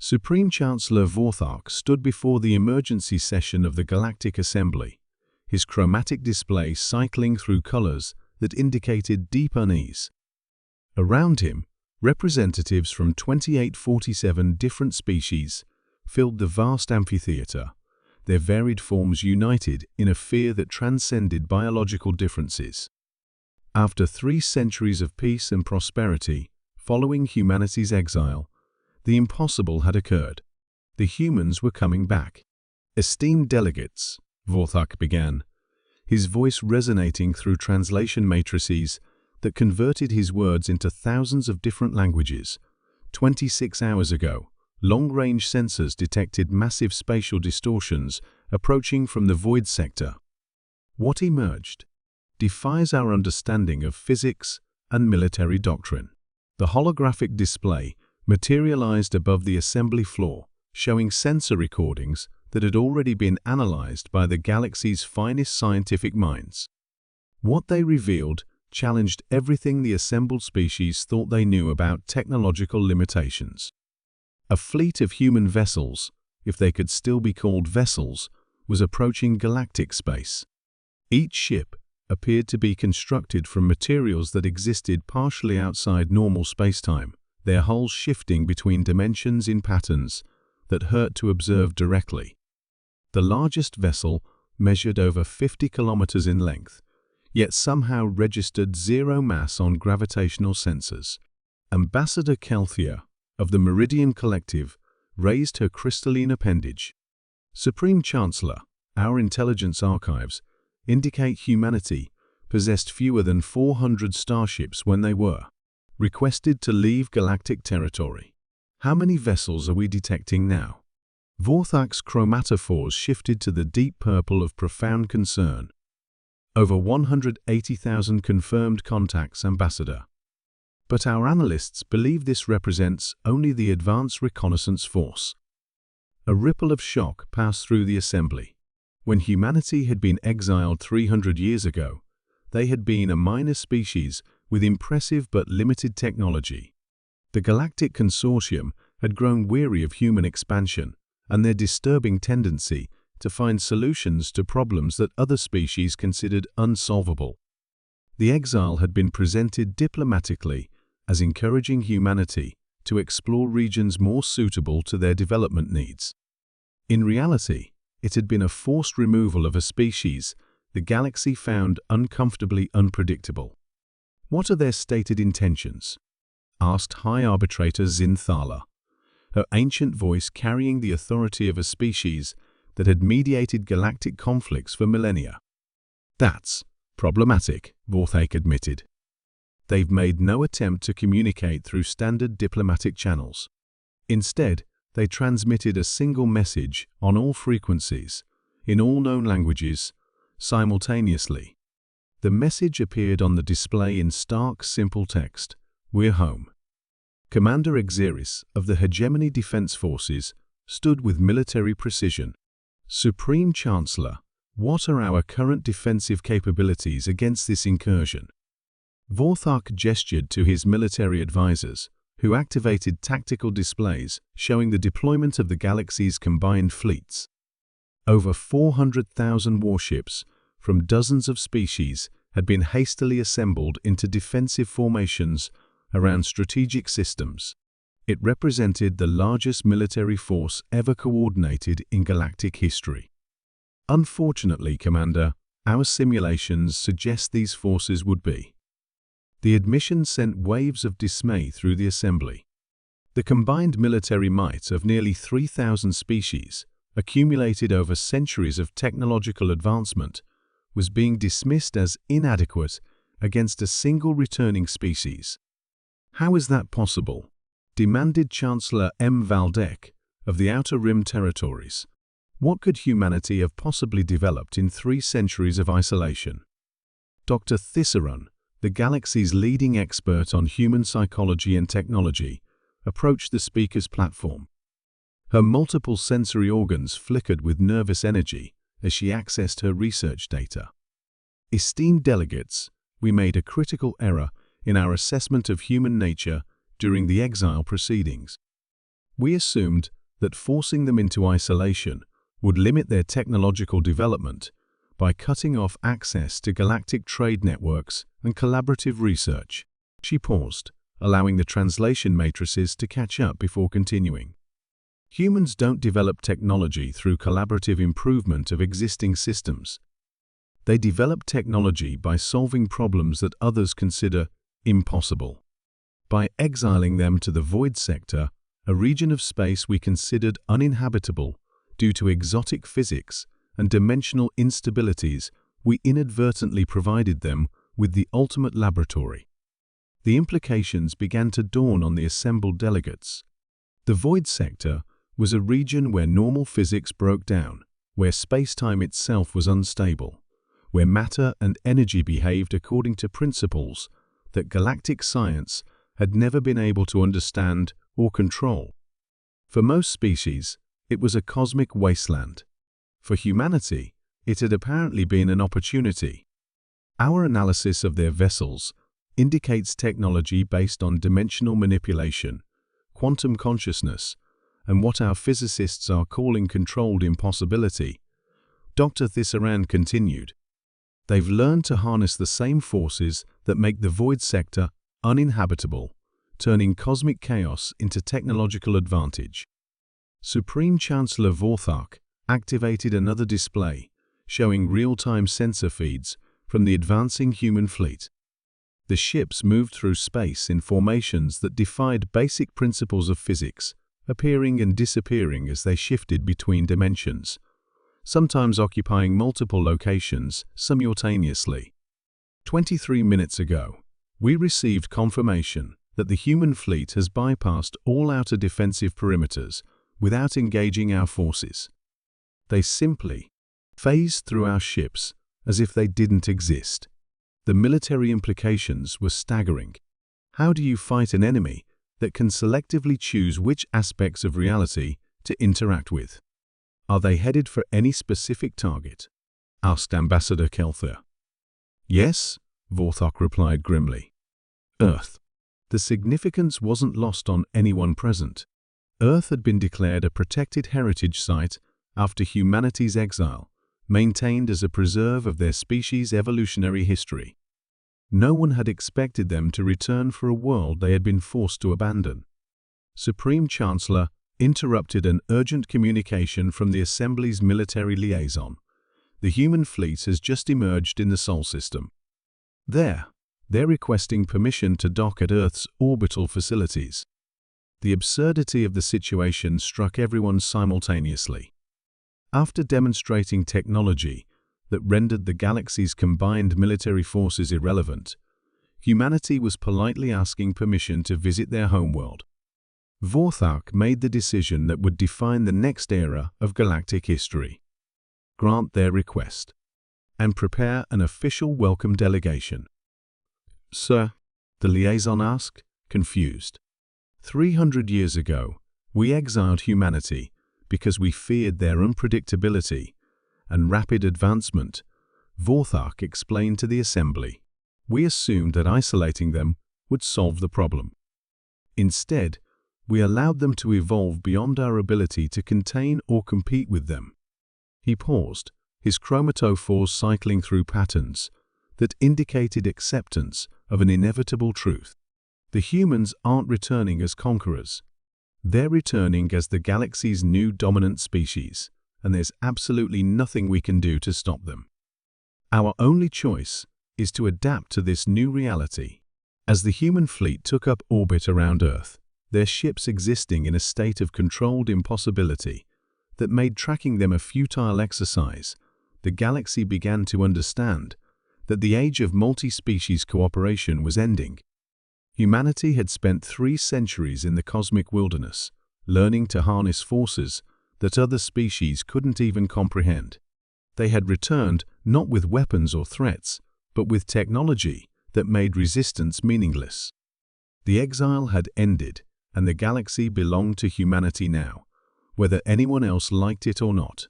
Supreme Chancellor Vorthak stood before the emergency session of the Galactic Assembly, his chromatic display cycling through colors that indicated deep unease. Around him, representatives from 2847 different species filled the vast amphitheater, their varied forms united in a fear that transcended biological differences. After 3 centuries of peace and prosperity following humanity's exile, the impossible had occurred. The humans were coming back. "Esteemed delegates," Vorthak began, his voice resonating through translation matrices that converted his words into thousands of different languages. 26 hours ago, long-range sensors detected massive spatial distortions approaching from the void sector. What emerged defies our understanding of physics and military doctrine. The holographic display materialized above the assembly floor, showing sensor recordings that had already been analyzed by the galaxy's finest scientific minds. What they revealed challenged everything the assembled species thought they knew about technological limitations. A fleet of human vessels, if they could still be called vessels, was approaching galactic space. Each ship appeared to be constructed from materials that existed partially outside normal spacetime, their hulls shifting between dimensions in patterns that hurt to observe directly. The largest vessel measured over 50 kilometers in length, yet somehow registered zero mass on gravitational sensors. Ambassador Kelthia of the Meridian Collective raised her crystalline appendage. "Supreme Chancellor, our intelligence archives indicate humanity possessed fewer than 400 starships when they were requested to leave galactic territory. How many vessels are we detecting now?" Vorthak's chromatophores shifted to the deep purple of profound concern. "Over 180,000 confirmed contacts, Ambassador. But our analysts believe this represents only the Advanced Reconnaissance Force." A ripple of shock passed through the assembly. When humanity had been exiled 300 years ago, they had been a minor species with impressive but limited technology. The Galactic Consortium had grown weary of human expansion and their disturbing tendency to find solutions to problems that other species considered unsolvable. The exile had been presented diplomatically as encouraging humanity to explore regions more suitable to their development needs. In reality, it had been a forced removal of a species the galaxy found uncomfortably unpredictable. "What are their stated intentions?" asked High Arbitrator Zinthala, her ancient voice carrying the authority of a species that had mediated galactic conflicts for millennia. "That's problematic," Vorthak admitted. "They've made no attempt to communicate through standard diplomatic channels. Instead, they transmitted a single message on all frequencies, in all known languages, simultaneously. The message appeared on the display in stark, simple text: 'We're home.'" Commander Exiris of the Hegemony Defense Forces stood with military precision. "Supreme Chancellor, what are our current defensive capabilities against this incursion?" Vorthak gestured to his military advisors, who activated tactical displays showing the deployment of the galaxy's combined fleets. Over 400,000 warships from dozens of species had been hastily assembled into defensive formations around strategic systems. It represented the largest military force ever coordinated in galactic history. "Unfortunately, Commander, our simulations suggest these forces would be." The admission sent waves of dismay through the assembly. The combined military might of nearly 3,000 species, accumulated over centuries of technological advancement, was being dismissed as inadequate against a single returning species. "How is that possible?" demanded Chancellor M. Valdek of the Outer Rim territories. "What could humanity have possibly developed in 3 centuries of isolation?" Dr. Thissaron, the galaxy's leading expert on human psychology and technology, approached the speaker's platform. Her multiple sensory organs flickered with nervous energy as she accessed her research data. "Esteemed delegates, we made a critical error in our assessment of human nature during the exile proceedings. We assumed that forcing them into isolation would limit their technological development by cutting off access to galactic trade networks and collaborative research. She paused, allowing the translation matrices to catch up before continuing. Humans don't develop technology through collaborative improvement of existing systems. They develop technology by solving problems that others consider impossible. By exiling them to the void sector, a region of space we considered uninhabitable due to exotic physics and dimensional instabilities, we inadvertently provided them with the ultimate laboratory. The implications began to dawn on the assembled delegates. The void sector was a region where normal physics broke down, where space-time itself was unstable, where matter and energy behaved according to principles that galactic science had never been able to understand or control. For most species, it was a cosmic wasteland. For humanity, it had apparently been an opportunity. Our analysis of their vessels indicates technology based on dimensional manipulation, quantum consciousness, and what our physicists are calling controlled impossibility. Dr. Thissaran continued. They've learned to harness the same forces that make the void sector uninhabitable, turning cosmic chaos into technological advantage. Supreme Chancellor Vorthak activated another display, showing real-time sensor feeds from the advancing human fleet. The ships moved through space in formations that defied basic principles of physics, appearing and disappearing as they shifted between dimensions, sometimes occupying multiple locations simultaneously. 23 minutes ago, we received confirmation that the human fleet has bypassed all outer defensive perimeters without engaging our forces. They simply phased through our ships as if they didn't exist. The military implications were staggering. How do you fight an enemy that can selectively choose which aspects of reality to interact with? Are they headed for any specific target? Asked Ambassador Kelther. Yes, Vorthok replied grimly. Earth. The significance wasn't lost on anyone present. Earth had been declared a protected heritage site after humanity's exile, maintained as a preserve of their species' evolutionary history. No one had expected them to return for a world they had been forced to abandon. Supreme Chancellor interrupted an urgent communication from the Assembly's military liaison. The human fleet has just emerged in the Sol system. They're requesting permission to dock at Earth's orbital facilities. The absurdity of the situation struck everyone simultaneously. After demonstrating technology that rendered the galaxy's combined military forces irrelevant, humanity was politely asking permission to visit their homeworld. Vorthak made the decision that would define the next era of galactic history. Grant their request, and prepare an official welcome delegation. Sir, the liaison asked, confused. 300 years ago, we exiled humanity because we feared their unpredictability and rapid advancement, Vorthak explained to the Assembly. We assumed that isolating them would solve the problem. Instead, we allowed them to evolve beyond our ability to contain or compete with them. He paused, his chromatophores cycling through patterns that indicated acceptance of an inevitable truth. The humans aren't returning as conquerors. They're returning as the galaxy's new dominant species, and there's absolutely nothing we can do to stop them. Our only choice is to adapt to this new reality. As the human fleet took up orbit around Earth, their ships existing in a state of controlled impossibility that made tracking them a futile exercise, the galaxy began to understand that the age of multi-species cooperation was ending. Humanity had spent 3 centuries in the cosmic wilderness, learning to harness forces that other species couldn't even comprehend. They had returned not with weapons or threats, but with technology that made resistance meaningless. The exile had ended, and the galaxy belonged to humanity now, whether anyone else liked it or not.